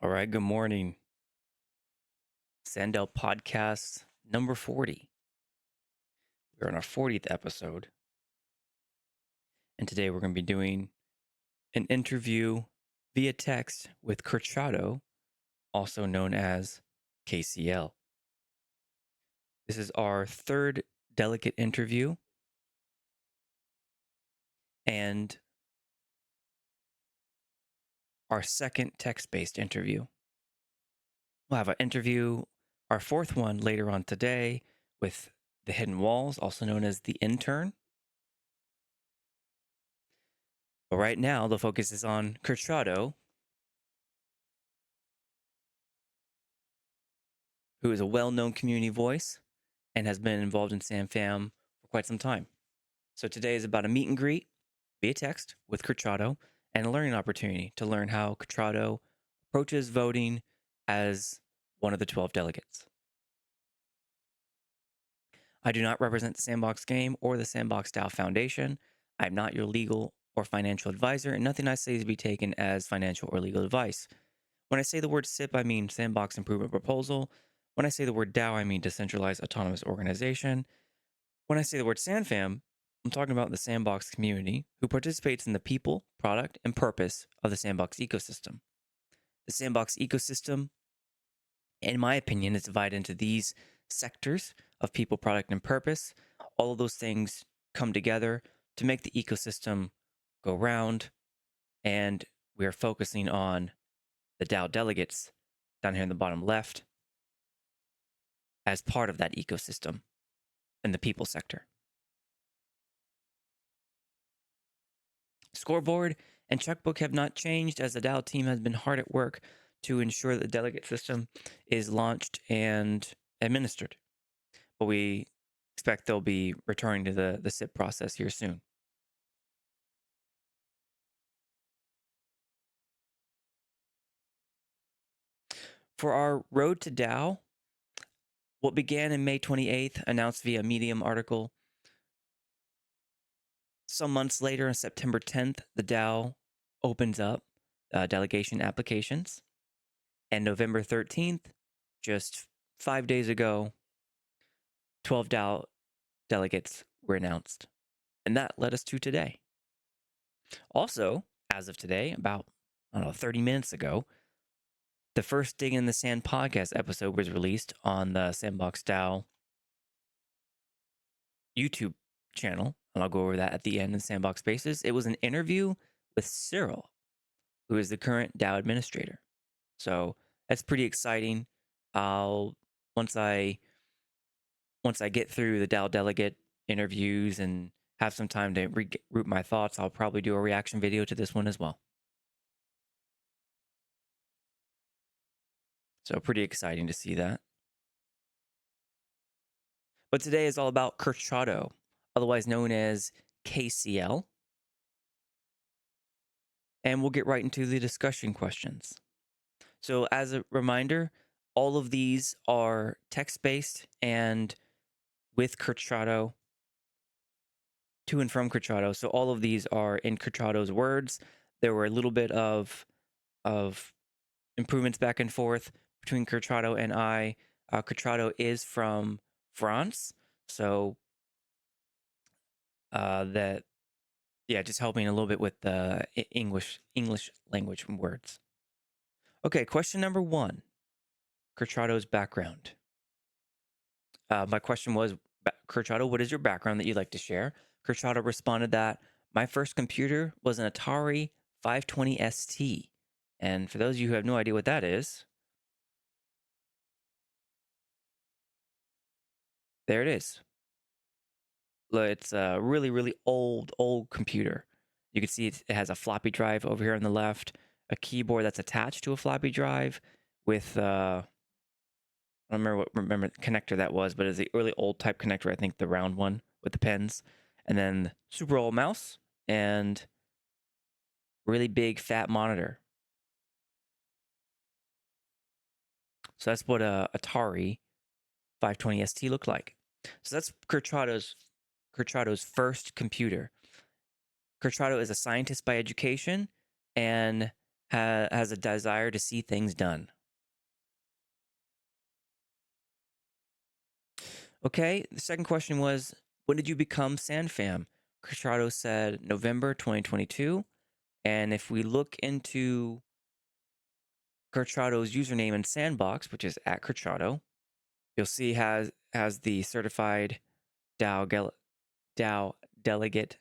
All right, good morning. SandDAO podcast number 40. We're on our 40th episode. And today we're going to be doing an interview via text with Kurchato, also known as KCL. This is our third delegate interview and our second text-based interview. We'll have an interview, our fourth one later on today with the Hidden Walls, also known as the intern. But right now, the focus is on Kurchato, who is a well-known community voice and has been involved in SandFam for quite some time. So today is about a meet and greet via text with Kurchato and a learning opportunity to learn how Kurchato approaches voting as one of the 12 delegates. I do not represent the Sandbox Game or the Sandbox DAO Foundation. I am not your legal or financial advisor, and nothing I say is to be taken as financial or legal advice. When I say the word SIP, I mean Sandbox Improvement Proposal. When I say the word DAO, I mean Decentralized Autonomous Organization. When I say the word SandFam, I'm talking about the Sandbox community who participates in the people, product, and purpose of the Sandbox ecosystem. The Sandbox ecosystem, in my opinion, is divided into these sectors of people, product, and purpose. All of those things come together to make the ecosystem go round, and we are focusing on the DAO delegates down here in the bottom left as part of that ecosystem in the people sector. Scoreboard and Checkbook have not changed as the DAO team has been hard at work to ensure that the delegate system is launched and administered. But we expect they'll be returning to the SIP process here soon. For our Road to DAO, what began in May 28th, announced via Medium article. Some months later, on September 10th, the DAO opens up delegation applications. And November 13th, just 5 days ago, 12 DAO delegates were announced. And that led us to today. Also, as of today, about 30 minutes ago, the first Dig in the Sand podcast episode was released on the Sandbox DAO YouTube channel. And I'll go over that at the end in Sandbox Spaces. It was an interview with Cyril, who is the current DAO administrator. So that's pretty exciting. Once I get through the DAO delegate interviews and have some time to root my thoughts, I'll probably do a reaction video to this one as well. So pretty exciting to see that. But today is all about Kurchato, otherwise known as KCL. And we'll get right into the discussion questions. So as a reminder, all of these are text-based and with Kurchato, to and from Kurchato. So all of these are in Kurchato's words. There were a little bit of improvements back and forth between Kurchato and I. Kurchato is from France, so just helping a little bit with the English language words. Okay, question number 1. Kurchato's background. My question was, Kurchato, what is your background that you'd like to share? Kurchato responded that my first computer was an Atari 520 ST. And for those of you who have no idea what that is, there it is. It's a really, really old computer. You can see it has a floppy drive over here on the left, a keyboard that's attached to a floppy drive with, I don't remember the connector that was, but it's a really old type connector, I think the round one with the pens. And then super old mouse and really big fat monitor. So that's what a Atari 520 ST looked like. So that's Kurchato's first computer. Kurchato is a scientist by education and has a desire to see things done. Okay, the second question was, when did you become SandFam? Kurchato said November 2022. And if we look into Kurchato's username in Sandbox, which is at Kurchato, you'll see has the certified DAO delegate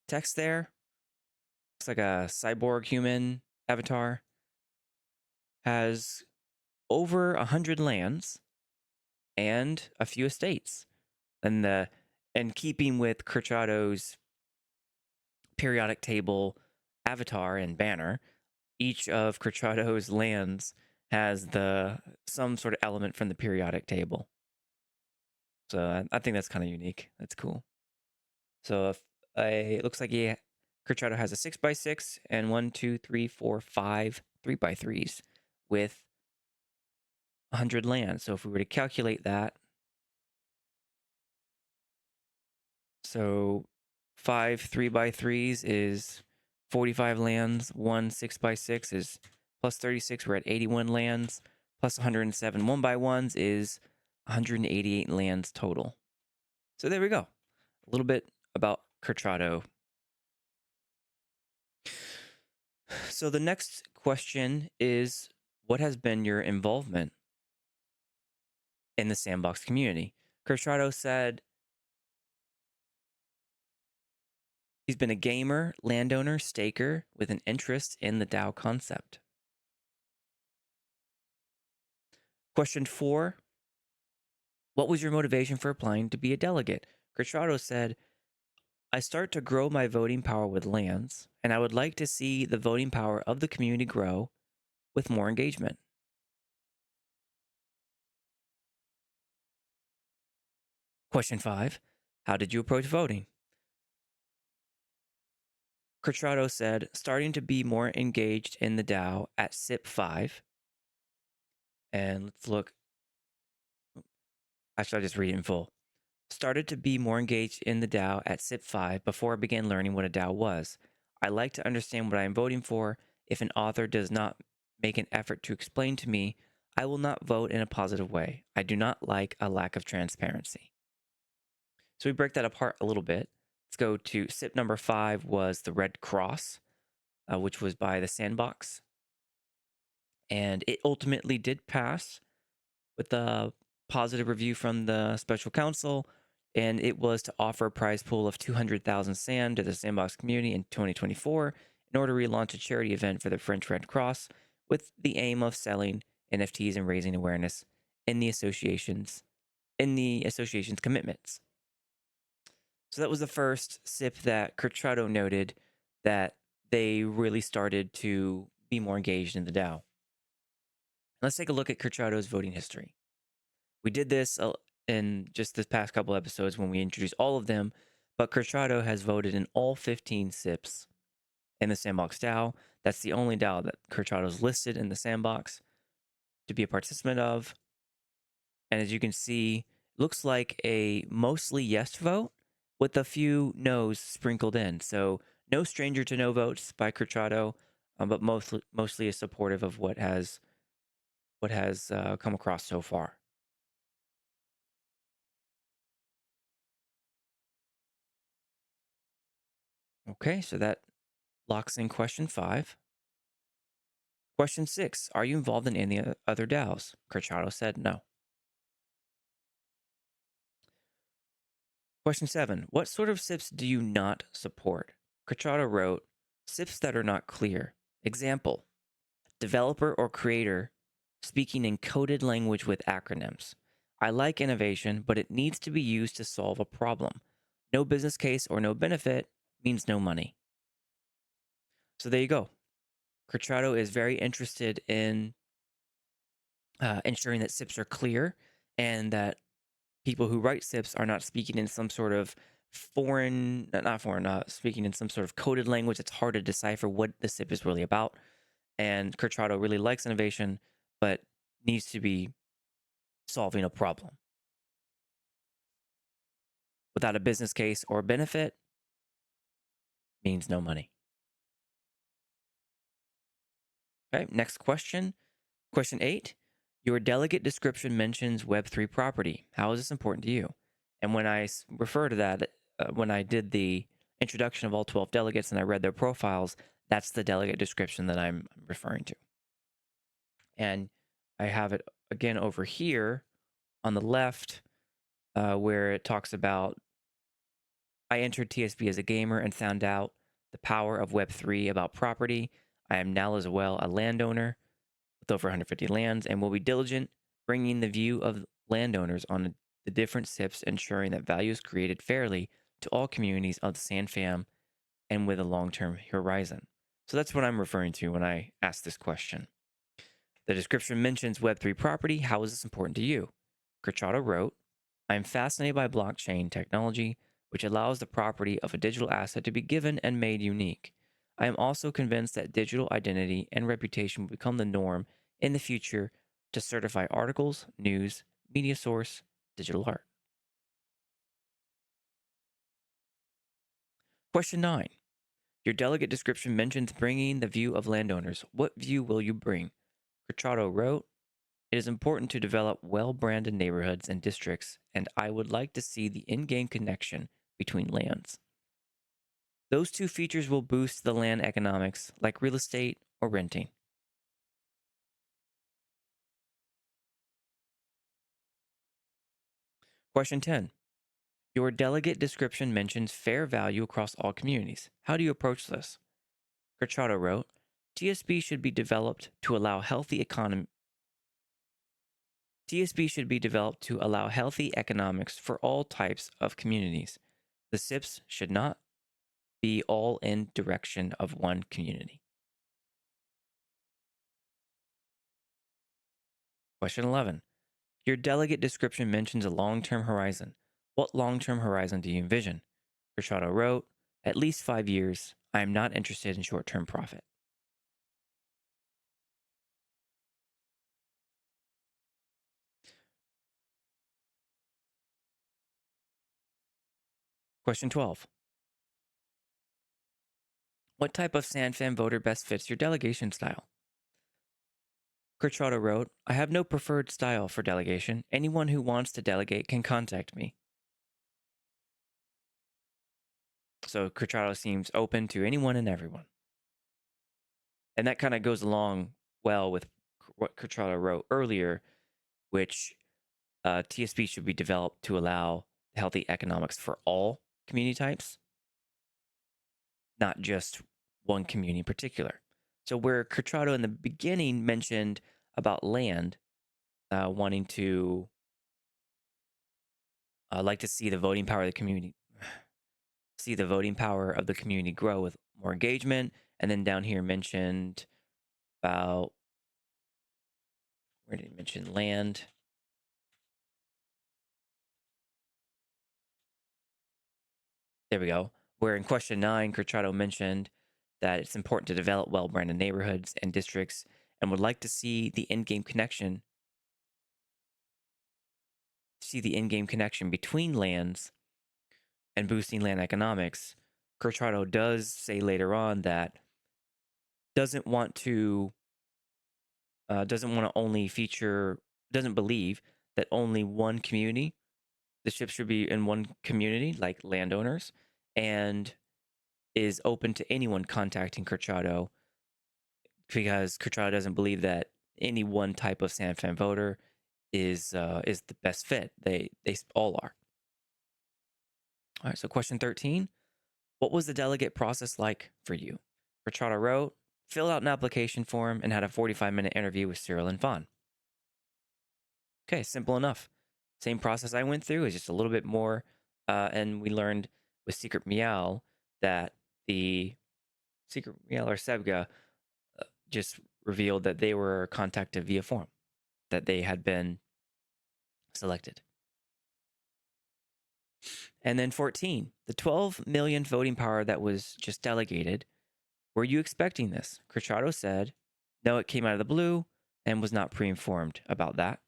text there. Looks like a cyborg human avatar. Has over 100 lands and a few estates. And keeping with Kurchato's periodic table avatar and banner, each of Kurchato's lands has some sort of element from the periodic table. So I think that's kind of unique. That's cool. So it looks like Kurchato has a 6x6 and 1, 2, 3, 4, 5 3x3s with 100 lands. So if we were to calculate that, so 5 3x3s is 45 lands, 1 6x6 is plus 36. We're at 81 lands, plus 107 1x1s is 188 lands total. So there we go. A little bit about Kurchato. So the next question is, what has been your involvement in the Sandbox community? Kurchato said he's been a gamer, landowner, staker with an interest in the DAO concept. Question 4, what was your motivation for applying to be a delegate? Kurchato said, I start to grow my voting power with lands, and I would like to see the voting power of the community grow with more engagement. Question 5, how did you approach voting? Kurchato said, starting to be more engaged in the DAO at SIP 5. And let's look. Actually, I'll just read it in full. Started to be more engaged in the DAO at SIP 5 before I began learning what a DAO was. I like to understand what I am voting for. If an author does not make an effort to explain to me, I will not vote in a positive way. I do not like a lack of transparency. So we break that apart a little bit. Let's go to SIP number 5 was the Red Cross, which was by the Sandbox. And it ultimately did pass with a positive review from the special counsel, and it was to offer a prize pool of 200,000 sand to the Sandbox community in 2024 in order to relaunch a charity event for the French Red Cross with the aim of selling NFTs and raising awareness in the association's commitments. So that was the first SIP that Kurchato noted that they really started to be more engaged in the DAO. Let's take a look at Kurchato's voting history. We did this in just this past couple episodes when we introduced all of them, but Kurchato has voted in all 15 SIPs in the Sandbox DAO. That's the only DAO that Kurchato's listed in the Sandbox to be a participant of. And as you can see, looks like a mostly yes vote with a few no's sprinkled in. So no stranger to no votes by Kurchato, but mostly is supportive of what has come across so far. Okay, so that locks in question 5. Question 6, are you involved in any other DAOs? Kurchato said no. Question 7, what sort of SIPs do you not support? Kurchato wrote, SIPs that are not clear. Example, developer or creator speaking in coded language with acronyms. I like innovation, but it needs to be used to solve a problem. No business case or no benefit means no money. So there you go. Kurchato is very interested in ensuring that SIPs are clear and that people who write SIPs are not speaking in some sort of speaking in some sort of coded language that's hard to decipher what the SIP is really about. And Kurchato really likes innovation, but needs to be solving a problem. Without a business case or benefit means no money. Okay, next question. Question 8. Your delegate description mentions Web3 property. How is this important to you? And when I refer to that, when I did the introduction of all 12 delegates and I read their profiles, that's the delegate description that I'm referring to. And I have it again over here on the left where it talks about I entered TSP as a gamer and found out the power of Web3 about property. I am now as well a landowner with over 150 lands and will be diligent bringing the view of landowners on the different SIPs, ensuring that value is created fairly to all communities of the SandFam and with a long-term horizon. So that's what I'm referring to when I ask this question. The description mentions Web3 property. How is this important to you? Kurchato wrote, I am fascinated by blockchain technology, which allows the property of a digital asset to be given and made unique. I am also convinced that digital identity and reputation will become the norm in the future to certify articles, news, media source, digital art. Question 9. Your delegate description mentions bringing the view of landowners. What view will you bring? Kurchato wrote, it is important to develop well-branded neighborhoods and districts, and I would like to see the in-game connection between lands. Those two features will boost the land economics, like real estate or renting. Question 10. Your delegate description mentions fair value across all communities. How do you approach this? Kurchato wrote, TSP should be developed to allow healthy economy. TSP should be developed to allow healthy economics for all types of communities. The SIPs should not be all in direction of one community. Question 11. Your delegate description mentions a long-term horizon. What long-term horizon do you envision? Kurchato wrote, at least 5 years. I am not interested in short-term profit. Question 12. What type of SandFam voter best fits your delegation style? Kurchato wrote, I have no preferred style for delegation. Anyone who wants to delegate can contact me. So Kurchato seems open to anyone and everyone. And that kind of goes along well with what Kurchato wrote earlier, which TSP should be developed to allow healthy economics for all community types, not just one community in particular. So where Kurchato in the beginning mentioned about land, wanting to like to see the voting power of the community, see the voting power of the community grow with more engagement, and then down here mentioned about where did he mention land? There we go. Where in question 9, Kurchato mentioned that it's important to develop well-branded neighborhoods and districts and would like to see the in-game connection between lands and boosting land economics. Kurchato does say later on that doesn't want to only feature, doesn't believe that only one community, the ship should be in one community like landowners, and is open to anyone contacting Kurchato because Kurchato doesn't believe that any one type of SandFam voter is the best fit. They all are. All right, so question 13. What was the delegate process like for you? Kurchato wrote, filled out an application form and had a 45-minute interview with Cyril and Fawn. Okay, simple enough. Same process I went through is just a little bit more. And we learned with Secret Meowl that the Secret Meowl or Sebga just revealed that they were contacted via form, that they had been selected. And then 14, the 12 million voting power that was just delegated. Were you expecting this? Kurchato said, no, it came out of the blue and was not pre-informed about that.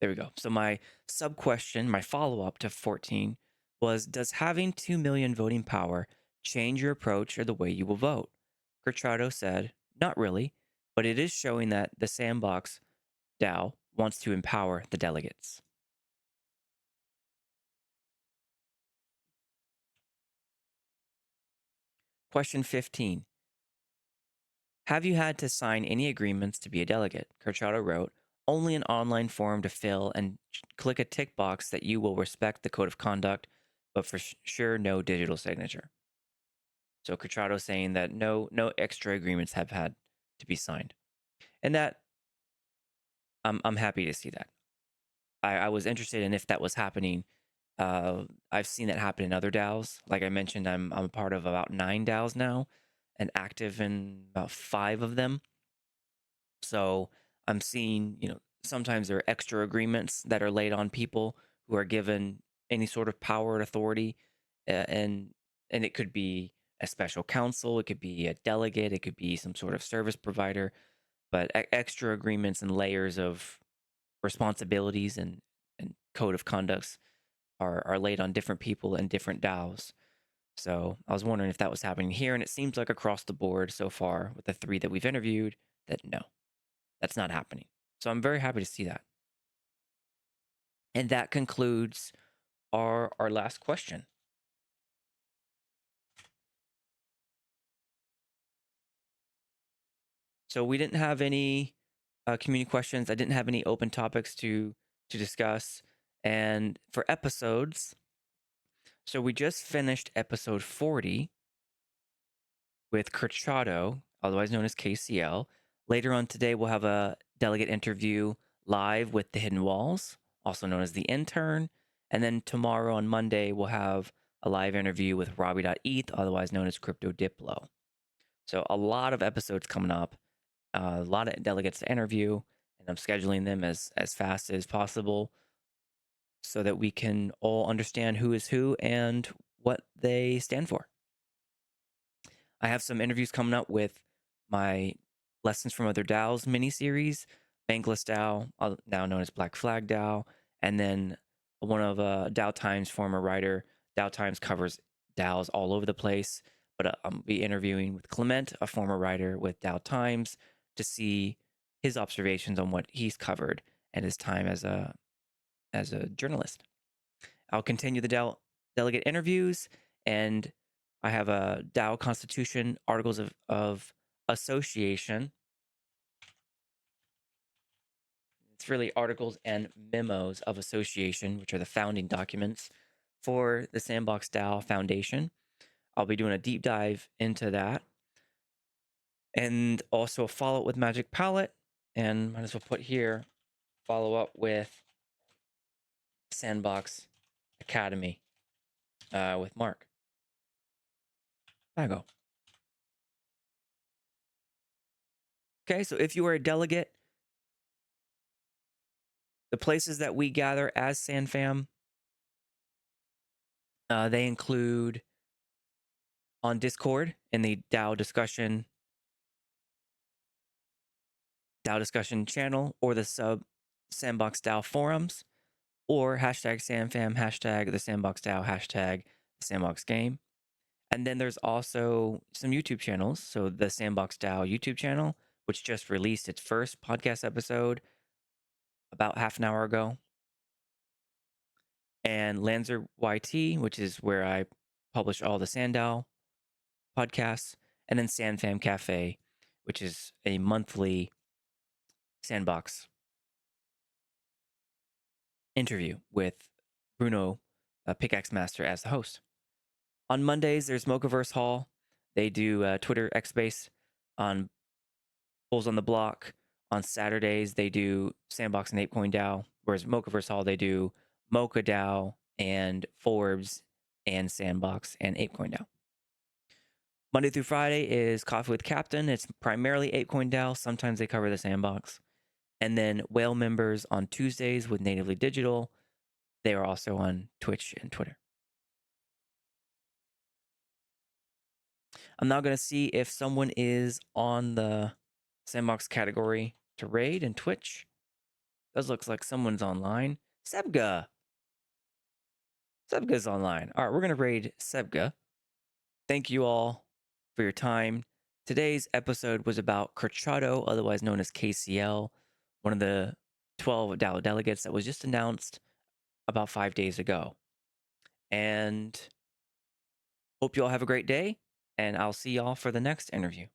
There we go. So my sub-question, my follow-up to 14 was, does having 2 million voting power change your approach or the way you will vote? Kurchato said, Not really, but it is showing that the Sandbox DAO wants to empower the delegates. Question 15. Have you had to sign any agreements to be a delegate? Kurchato wrote, only an online form to fill and click a tick box that you will respect the code of conduct, but for sure, no digital signature. So Kurchato saying that no extra agreements have had to be signed. And that I'm happy to see that. I was interested in if that was happening. I've seen that happen in other DAOs. Like I mentioned, I'm a part of about 9 DAOs now and active in about 5 of them. So I'm seeing, sometimes there are extra agreements that are laid on people who are given any sort of power and authority, and it could be a special counsel, it could be a delegate, it could be some sort of service provider, but extra agreements and layers of responsibilities and code of conducts are laid on different people and different DAOs. So I was wondering if that was happening here, and it seems like across the board so far with the 3 that we've interviewed that no, that's not happening. So I'm very happy to see that. And that concludes our last question. So we didn't have any community questions. I didn't have any open topics to discuss. And for episodes, so we just finished episode 40 with Kurchato, otherwise known as KCL. Later on today, we'll have a delegate interview live with the Hidden Walls, also known as the Intern. And then tomorrow on Monday, we'll have a live interview with robbie.eth, otherwise known as Crypto Diplo. So a lot of episodes coming up, a lot of delegates to interview, and I'm scheduling them as fast as possible so that we can all understand who is who and what they stand for. I have some interviews coming up with my Lessons from Other DAOs mini-series, Bankless DAO, now known as Black Flag DAO, and then one of DAO Times former writer. DAO Times covers DAOs all over the place, but I'll be interviewing with Clement, a former writer with DAO Times, to see his observations on what he's covered and his time as a journalist. I'll continue the delegate interviews, and I have a DAO Constitution, Articles of Association. It's really articles and memos of association, which are the founding documents for the Sandbox DAO Foundation. I'll be doing a deep dive into that. And also a follow-up with Magic Palette. And might as well put here, follow up with Sandbox Academy with Mark. There I go. Okay, so if you are a delegate, the places that we gather as SandFam, they include on Discord in the DAO discussion channel, or the Sandbox DAO forums, or hashtag SandFam, hashtag the Sandbox DAO, hashtag the Sandbox Game. And then there's also some YouTube channels. So the Sandbox DAO YouTube channel, which just released its first podcast episode about half an hour ago. And Lanzer YT, which is where I publish all the SandDAO podcasts. And then SandFam Cafe, which is a monthly Sandbox interview with Bruno, Pickaxe Master, as the host. On Mondays, there's Mochaverse Hall. They do Twitter X Space on Bulls on the Block. On Saturdays, they do Sandbox and ApeCoin DAO, whereas Mochaverse Hall, they do Mocha DAO and Forbes and Sandbox and ApeCoin DAO. Monday through Friday is Coffee with Captain. It's primarily ApeCoin DAO. Sometimes they cover the Sandbox. And then Whale members on Tuesdays with Natively Digital. They are also on Twitch and Twitter. I'm now going to see if someone is on the Sandbox category to raid in Twitch. Does looks like someone's online. Sebga. Sebga's online. All right, we're going to raid Sebga. Thank you all for your time. Today's episode was about Kurchato, otherwise known as KCL, one of the 12 DAO delegates that was just announced about 5 days ago. And hope you all have a great day, and I'll see y'all for the next interview.